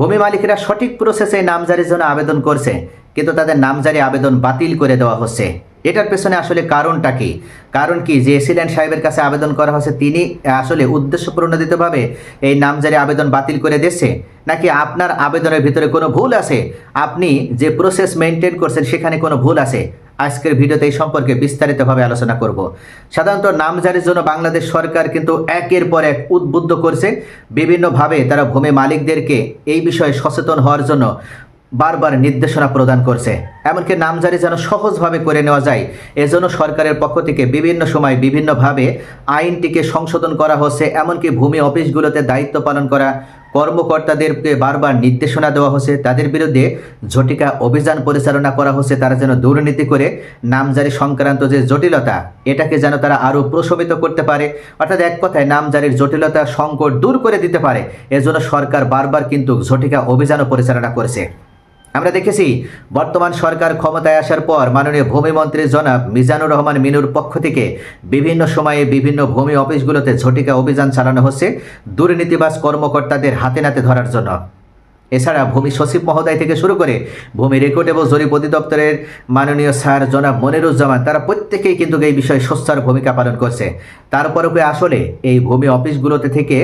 ভূমি মালিকেরা সঠিক প্রসেসে নামজারির জন্য আবেদন করছে, কিন্তু তাদের নামজারি আবেদন বাতিল করে দেওয়া হচ্ছে। এটার পেছনে আসলে কারণটা কি? কারণ কি যে এসিল্যান্ড সাহেবের কাছে আবেদন করা হচ্ছে তিনি আসলে উদ্দেশ্যপ্রণোদিতভাবে এই নামজারি আবেদন বাতিল করে দিচ্ছে, নাকি আপনার আবেদনের ভিতরে কোনো ভুল আছে, আপনি যে প্রসেস মেনটেন করছেন সেখানে কোনো ভুল আছে? আজকের ভিডিওতে এই সম্পর্কে বিস্তারিতভাবে আলোচনা করব। সাধারণত নামজারির জন্য বাংলাদেশ সরকার কিন্তু একের পর এক উদ্বুদ্ধ করছে, বিভিন্নভাবে তারা ভূমি মালিকদেরকে এই বিষয়ে সচেতন হওয়ার জন্য বারবার নির্দেশনা প্রদান করছে। এমনকি নামজারি যেন সহজভাবে করে নেওয়া যায় এজন্য সরকারের পক্ষ থেকে বিভিন্ন সময় বিভিন্নভাবে আইনটিকে সংশোধন করা হচ্ছে। এমনকি ভূমি অফিসগুলোতে দায়িত্ব পালন করা কর্মকর্তাদেরকে বারবার নির্দেশনা দেওয়া হচ্ছে, তাদের বিরুদ্ধে ঝটিকা অভিযান পরিচালনা করা হচ্ছে, তারা যেন দুর্নীতি করে নামজারি সংক্রান্ত যে জটিলতা এটাকে যেন তারা আরও প্রশমিত করতে পারে, অর্থাৎ এক কথায় নামজারির জটিলতা সংকট দূর করে দিতে পারে। এজন্য সরকার বারবার কিন্তু ঝটিকা অভিযানও পরিচালনা করেছে। আমরা দেখেছি বর্তমান সরকার ক্ষমতায় আসার পর মাননীয় ভূমিমন্ত্রী জনাব মিজানুর রহমান মিনুর পক্ষ থেকে বিভিন্ন সময়ে বিভিন্ন ভূমি অফিসগুলোতে ঝটিকা অভিযান চালানো হচ্ছে দুর্নীতিবাজ কর্মকর্তাদের হাতে নাতে ধরার জন্য। এছাড়া ভূমি সচিব মহোদয় থেকে শুরু করে ভূমি রেকর্ড এবং জরিপ অধিদপ্তরের মাননীয় স্যার জনাব মনিরুজ্জামান, তারা প্রত্যেকেই কিন্তু এই বিষয়ে সোচ্চার ভূমিকা পালন করছে। তারপরেও আসলে এই ভূমি অফিসগুলোতে থেকে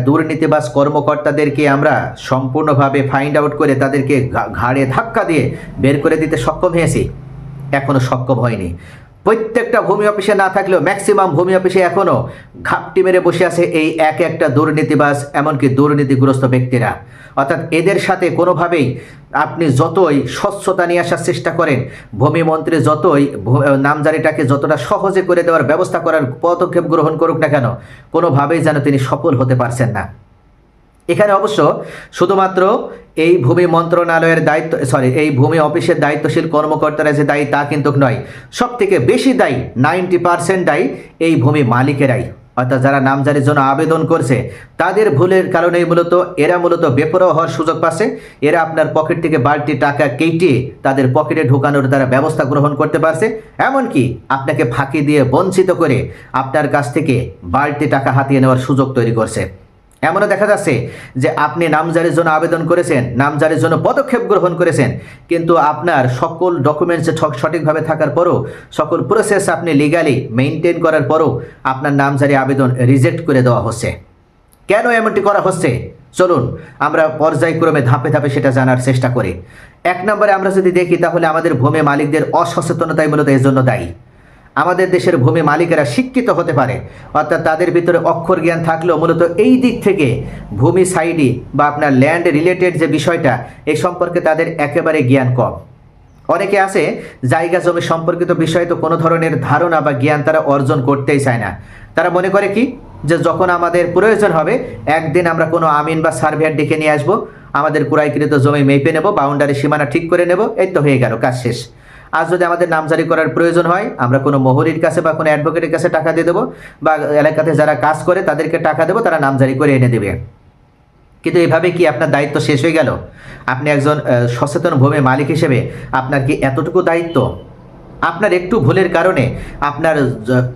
দুর্নীতিবাজ কর্মকর্তাদেরকে আমরা সম্পূর্ণভাবে ফাইন্ড আউট করে তাদেরকে ঘাড়ে ধাক্কা দিয়ে বের করে দিতে সক্ষম হয়েছি? এখনও সক্ষম হয়নি। প্রত্যেকটা ভূমি অফিসে না থাকলেও ম্যাক্সিমাম ভূমি অফিসে এখনও ঘাপটি মেরে বসে আছে এই একটা দুর্নীতিবাজ, এমনকি দুর্নীতিগ্রস্ত ব্যক্তিরা। অর্থাৎ এদের সাথে কোনোভাবেই আপনি যতই স্বচ্ছতা নিয়ে আসার চেষ্টা করেন, ভূমিমন্ত্রী যতই নামজারিটাকে যতটা সহজে করে দেওয়ার ব্যবস্থা করার পদক্ষেপ গ্রহণ করুক না কেন, কোনোভাবেই যেন তিনি সফল হতে পারছেন না। এখানে অবশ্য শুধুমাত্র এই ভূমি মন্ত্রণালয়ের দায়িত্ব এই ভূমি অফিসের দায়িত্বশীল কর্মকর্তারা যে দায়ী তা কিন্তু নয়, সব থেকে বেশি দায়ী 90% দায়ী এই ভূমি মালিকেরাই। অর্থাৎ যারা নামজারির জন্য আবেদন করছে তাদের ভুলের কারণেই এরা মূলত বেপরোয়া হওয়ার সুযোগ পাচ্ছে। এরা আপনার পকেট থেকে বাড়তি টাকা কেটে তাদের পকেটে ঢোকানোর দ্বারা ব্যবস্থা গ্রহণ করতে পারছে, এমনকি আপনাকে ফাঁকি দিয়ে বঞ্চিত করে আপনার কাছ থেকে বাড়তি টাকা হাতিয়ে নেওয়ার সুযোগ তৈরি করছে। এমনও দেখা যাচ্ছে যে আপনি নামজারির জন্য আবেদন করেছেন, নামজারির জন্য পদক্ষেপ গ্রহণ করেছেন, কিন্তু আপনার সকল ডকুমেন্টস সঠিকভাবে থাকার পরও, সকল প্রসেস আপনি লিগালি মেনটেন করার পরও আপনার নামজারি আবেদন রিজেক্ট করে দেওয়া হচ্ছে। কেন এমনটি করা হচ্ছে? চলুন আমরা পর্যায়ক্রমে ধাপে ধাপে সেটা জানার চেষ্টা করি। 1 নম্বরে আমরা যদি দেখি তাহলে আমাদের ভূমি মালিকদের অসচেতনতাই মূলত এর জন্য দায়ী। আমাদের দেশের ভূমি মালিকেরা শিক্ষিত হতে পারে, অর্থাৎ তাদের ভিতরে অক্ষর জ্ঞান থাকলেও মূলত এই দিক থেকে ভূমি সাইডি বা আপনার ল্যান্ড রিলেটেড যে বিষয়টা এই সম্পর্কে তাদের একেবারে জ্ঞান কম। অনেকে আছে জায়গা জমি সম্পর্কিত বিষয়ে তো কোনো ধরনের ধারণা বা জ্ঞান তারা অর্জন করতেই চায় না। তারা মনে করে কি যে যখন আমাদের প্রয়োজন হবে একদিন আমরা কোনো আমিন বা সার্ভেয়ার ডেকে নিয়ে আসবো, আমাদের ক্রয়কৃত জমি মেপে নেব, বাউন্ডারি সীমানা ঠিক করে নেব, এই তো হয়ে গেল, কাজ শেষ। আজ যদি আমাদের নামজারি করার প্রয়োজন হয় আমরা কোনো মোহরির কাছে বা কোনো অ্যাডভোকেটের কাছে টাকা দিয়ে দেবো, বা এলাকাতে যারা কাজ করে তাদেরকে টাকা দেবো, তারা নামজারি করে এনে দেবে। কিন্তু এভাবে কি আপনার দায়িত্ব শেষ হয়ে গেল? আপনি একজন সচেতন ভূমি মালিক হিসেবে আপনার কি এতটুকু দায়িত্ব? আপনার একটু ভুলের কারণে আপনার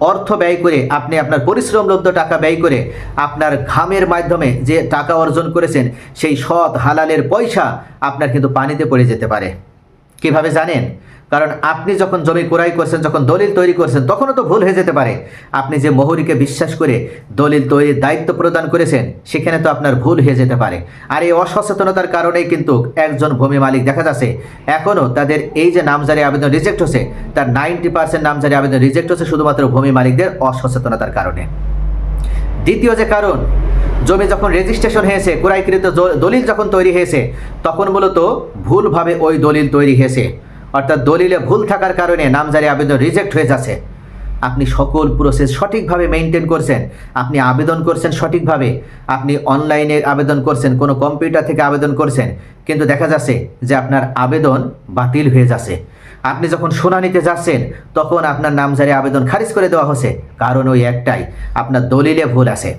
অর্থ ব্যয় করে, আপনি আপনার পরিশ্রমলব্ধ টাকা ব্যয় করে, আপনার ঘামের মাধ্যমে যে টাকা অর্জন করেছেন সেই সৎ হালালের পয়সা আপনার কিন্তু পানিতে পড়ে যেতে পারে। কিভাবে জানেন? কারণ আপনি যখন জমি ক্রয় করছেন, যখন দলিল তৈরি করছেন, তখনও তো ভুল হয়ে যেতে পারে। আপনি যে মোহরিকে বিশ্বাস করে দলিল তৈরির দায়িত্ব প্রদান করেছেন সেখানে তো আপনার ভুল হয়ে যেতে পারে। আর এই অসচেতনতার কারণেই কিন্তু একজন ভূমি মালিক দেখা যাচ্ছে এখনও তাদের এই যে নামজারি আবেদন রিজেক্ট হচ্ছে, তার 90% নামজারি আবেদন রিজেক্ট হচ্ছে শুধুমাত্র ভূমি মালিকদের অসচেতনতার কারণে। দ্বিতীয় যে কারণ, জমি যখন রেজিস্ট্রেশন হয়েছে, ক্রয়কৃত দলিল যখন তৈরি হয়েছে, তখন মূলত ভুলভাবে ওই দলিল তৈরি হয়েছে, অর্থাৎ দলিলে ভুল থাকার কারণে নামজারি আবেদন রিজেক্ট হয়ে যাচ্ছে। আপনি সকল প্রসেস সঠিকভাবে মেনটেন করছেন, আপনি আবেদন করছেন সঠিকভাবে, আপনি অনলাইনে আবেদন করছেন, কোনো কম্পিউটার থেকে আবেদন করছেন, কিন্তু দেখা যাচ্ছে যে আপনার আবেদন বাতিল হয়ে যাচ্ছে। আপনি যখন শুনানিতে যাচ্ছেন তখন আপনার নামজারি আবেদন খারিজ করে দেওয়া হচ্ছে, কারণ ওই একটাই, আপনার দলিলে ভুল আছে।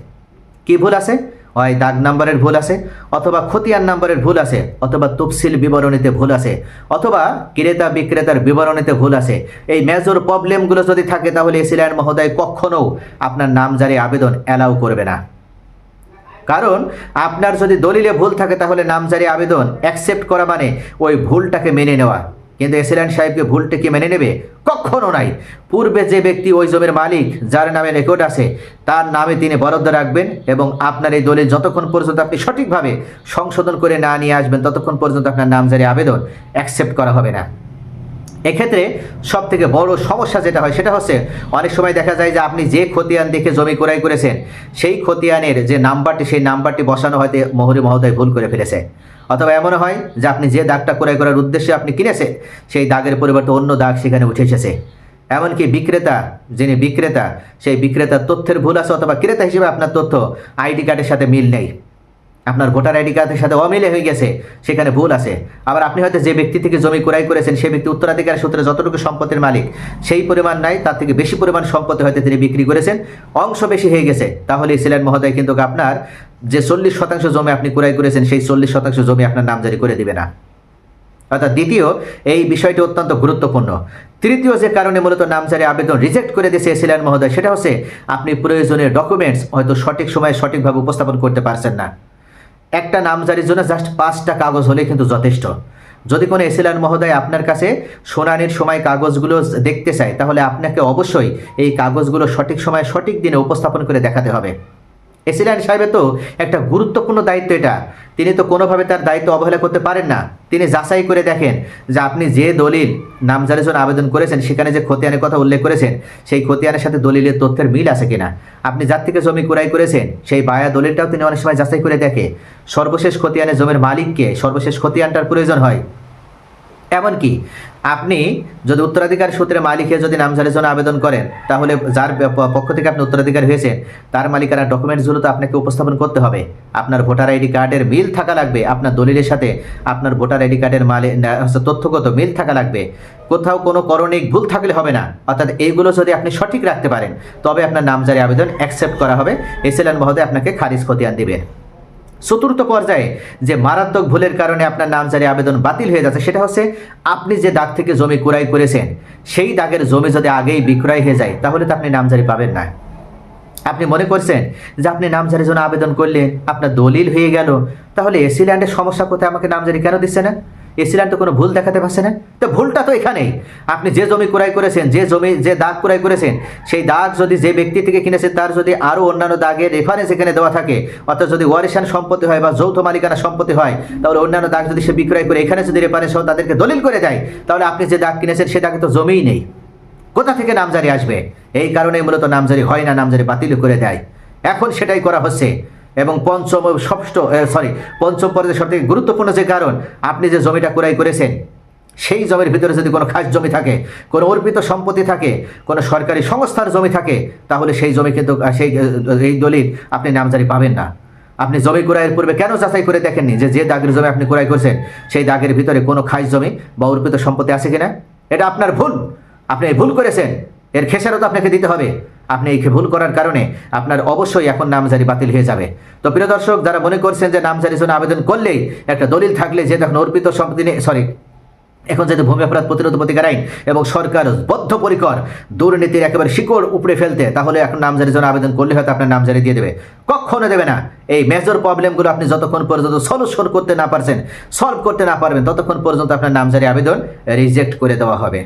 কি ভুল আছে? হয় দাগ নাম্বারের ভুল আছে, অথবা খতিয়ান নাম্বারের ভুল আছে, অথবা তফসিল বিবরণীতে ভুল আছে, অথবা ক্রেতা বিক্রেতার বিবরণীতে ভুল আছে। এই মেজর প্রবলেমগুলো যদি থাকে তাহলে এসিল্যান্ড মহোদয় কখনও আপনার নামজারি আবেদন অ্যালাউ করবে না। কারণ আপনার যদি দলিলে ভুল থাকে তাহলে নামজারি আবেদন অ্যাকসেপ্ট করা মানে ওই ভুলটাকে মেনে নেওয়া। কিন্তু এসিল্যান্ড সাহেবকে ভুলটা কি মেনে নেবে? কখনো নাই। পূর্বে যে ব্যক্তি ওই জমির মালিক, যার নামে রেকর্ড আছে, তার নামে তিনি বরাদ্দ রাখবেন এবং আপনার এই দলিল যতক্ষণ পর্যন্ত আপনি সঠিকভাবে সংশোধন করে না নিয়ে আসবেন ততক্ষণ পর্যন্ত আপনার নামজারি আবেদন অ্যাকসেপ্ট করা হবে না। এক্ষেত্রে সব থেকে বড় সমস্যা যেটা হয় সেটা হচ্ছে অনেক সময় দেখা যায় যে আপনি যে খতিয়ান দেখে জমি ক্রয় করেছেন সেই খতিয়ানের যে নাম্বারটি, সেই নাম্বারটি বসানো হয়তো মোহরি মহোদয় ভুল করে ফেলেছে। অথবা এমনও হয় যে আপনি যে দাগটা ক্রয় করার উদ্দেশ্যে আপনি কিনেছেন সেই দাগের পরিবর্তে অন্য দাগ সেখানে উঠে এসেছে। এমনকি বিক্রেতা, যিনি বিক্রেতা, সেই বিক্রেতার তথ্যের ভুল আছে অথবা ক্রেতা হিসেবে আপনার তথ্য আইডি কার্ডের সাথে মিল নেই, আপনার ভোটার আইডি কার্ডের সাথে অমিলে হয়ে গেছে, সেখানে ভুল আছে। আবার আপনি হয়তো যে ব্যক্তি থেকে জমি ক্রয় করেছেন সেই ব্যক্তি উত্তরাধিকার সূত্রে যতটুকু সম্পত্তির মালিক সেই পরিমাণ নাই, তার থেকে বেশি পরিমাণ সম্পত্তি হয়তো তিনি বিক্রি করেছেন, অংশ বেশি হয়ে গেছে। তাহলে ছিলেন মহোদয় কিন্তু আপনার যে 40% জমি আপনি ক্রয় করেছেন সেই 40% জমি আপনার নামজারি করে দিবে না। অর্থাৎ দ্বিতীয় এই বিষয়টি অত্যন্ত গুরুত্বপূর্ণ। তৃতীয় যে কারণে মূলত নামজারি আবেদন রিজেক্ট করে দিয়েছে ছিলেন মহোদয় সেটা হচ্ছে আপনি প্রয়োজনীয় ডকুমেন্টস হয়তো সঠিক সময়ে সঠিকভাবে উপস্থাপন করতে পারছেন না। একটা নামজারির জন্য জাস্ট 5টা কাগজ হলে কিন্তু যথেষ্ট। যদি কোনো এসিল্যান্ড মহোদয় আপনার কাছে শুনানির সময় কাগজগুলো দেখতে চায় তাহলে আপনাকে অবশ্যই এই কাগজগুলো সঠিক সময়ে সঠিক দিনে উপস্থাপন করে দেখাতে হবে। এসিল্যান্ড সাহেবের তো একটা গুরুত্বপূর্ণ দায়িত্ব এটা, তিনি তো কোনোভাবে তার দায়িত্ব অবহেলা করতে পারেন না। তিনি যাচাই করে দেখেন যে আপনি যে দলিল নামজারির জন্য আবেদন করেছেন সেখানে যে খতিয়ানের কথা উল্লেখ করেছেন সেই খতিয়ানের সাথে দলিলের তথ্যের মিল আছে কিনা। আপনি যার থেকে জমি ক্রয় করেছেন সেই বায়া দলিলটাও তিনি অনেক সময় যাচাই করে দেখে। সর্বশেষ খতিয়ানের জমির মালিককে, সর্বশেষ খতিয়ানটার প্রয়োজন হয়। এমনকি আপনি যদি উত্তরাধিকার সূত্রে মালিকের যদি নামজারির জন্য আবেদন করেন তাহলে যার পক্ষ থেকে আপনি উত্তরাধিকার হয়েছেন তার মালিকানার ডকুমেন্টসগুলো তো আপনাকে উপস্থাপন করতে হবে। আপনার ভোটার আইডি কার্ডের মিল থাকা লাগবে, আপনার দলিলের সাথে আপনার ভোটার আইডি কার্ডের তথ্যগত মিল থাকা লাগবে। কোথাও কোনো করণিক ভুল থাকলে হবে না। অর্থাৎ এইগুলো যদি আপনি সঠিক রাখতে পারেন তবে আপনার নামজারি আবেদন অ্যাকসেপ্ট করা হবে, এসিল্যান্ড মহোদয় আপনাকে খারিজ খতিয়ান দিবেন। চতুর্থ পর্যায়ে যে মারাত্মক ভুলের কারণে আপনার নামজারি আবেদন বাতিল হয়ে যাচ্ছে সেটা হচ্ছে আপনি যে দাগ থেকে জমি ক্রয় করেছেন সেই দাগের জমি যদি আগেই বিক্রয় হয়ে যায় তাহলে তো আপনি নামজারি পাবেন না। আপনি মনে করছেন যে আপনি নামজারির জন্য আবেদন করলেন, আপনার দলিল হয়ে গেল, তাহলে এসিল্যান্ডের সমস্যা কোথায়, আমাকে নামজারি কেন দিচ্ছে না? এসিল্যান্ড তো কোনো ভুল দেখাতে পারছে না। তো ভুলটা তো এখানেই, আপনি যে জমি ক্রয় করেছেন, যে দাগ ক্রয় করেছেন সেই দাগ যদি যে ব্যক্তি থেকে কিনেছেন তার যদি আরও অন্যান্য দাগের রেফারেন্স এখানে দেওয়া থাকে, অর্থাৎ যদি ওয়ারিশান সম্পত্তি হয় বা যৌথ মালিকানা সম্পত্তি হয়, তাহলে অন্যান্য দাগ যদি সে বিক্রয় করে এখানে যদি রেফারেন্স সহ তাদেরকে দলিল করে দেয় তাহলে আপনি যে দাগ কিনেছেন সে দাগে তো জমিই নেই, কোথা থেকে নামজারি আসবে? এই কারণে মূলত নামজারি হয় না, নামজারি বাতিল করে দেয়। এখন সেটাই করা হচ্ছে। এবং পঞ্চম পর্যায়ে সবথেকে গুরুত্বপূর্ণ যে কারণ, আপনি যে জমিটা ক্রয় করেছেন সেই জমির ভিতরে যদি কোনো খাস জমি থাকে, কোনো অর্পিত সম্পত্তি থাকে, কোনো সরকারি সংস্থার জমি থাকে, তাহলে সেই জমি কিন্তু এই দলিল আপনি নামজারি পাবেন না। আপনি জমি ক্রয়ের পূর্বে কেন যাচাই করে দেখেননি যে দাগের জমি আপনি ক্রয় করছেন সেই দাগের ভিতরে কোনো খাস জমি বা অর্পিত সম্পত্তি আছে কিনা? এটা আপনার ভুল, আপনি ভুল করেছেন, এর খেসারত আপনাকে দিতে হবে। আপনি এই ভুল করার কারণে আপনার অবশ্যই এখন নামজারি বাতিল হয়ে যাবে। তো প্রিয় দর্শক, যারা মনে করছেন যে নামজারির জন্য আবেদন করলেই একটা দলিল থাকলে যে তখন অর্পিত সম্পত্তি নেই, এখন যেহেতু ভূমি অপরাধ প্রতিরোধ প্রতিকার আইন এবং সরকার বদ্ধপরিকর দুর্নীতির একেবারে শিকড় উপড়ে ফেলতে, তাহলে এখন নামজারির জন্য আবেদন করলে হয়তো আপনার নামজারি দিয়ে দেবে। কখনো দেবে না। এই মেজর প্রবলেমগুলো আপনি যতক্ষণ পর্যন্ত সলিউশন করতে না পারছেন, সলভ করতে না পারবেন, ততক্ষণ পর্যন্ত আপনার নামজারি আবেদন রিজেক্ট করে দেওয়া হবে।